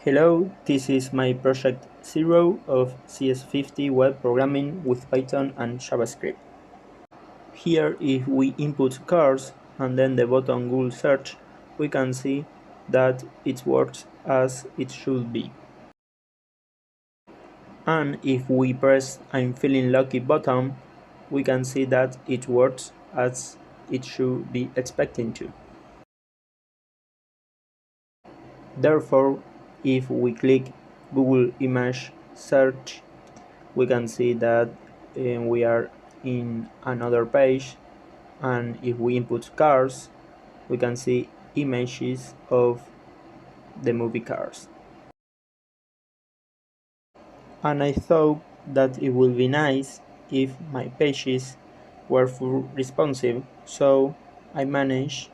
Hello, this is my project 0 of CS50 web programming with Python and JavaScript. Here, if we input cars and then the button Google search, we can see that it works as it should be. And if we press I'm feeling lucky button, we can see that it works as it should be expecting to. Therefore, if we click Google image search, we can see that we are in another page, and if we input cars, we can see images of the movie Cars. And I thought that it would be nice if my pages were full responsive, so I managed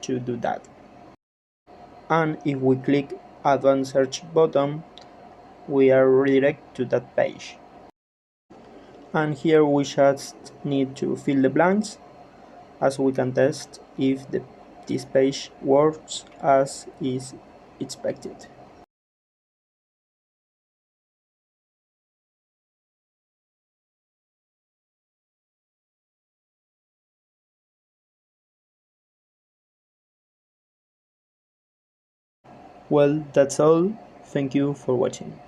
to do that. And if we click Advanced Search button, we are redirected to that page. And here we just need to fill the blanks, as we can test if this page works as is expected. Well, that's all. Thank you for watching.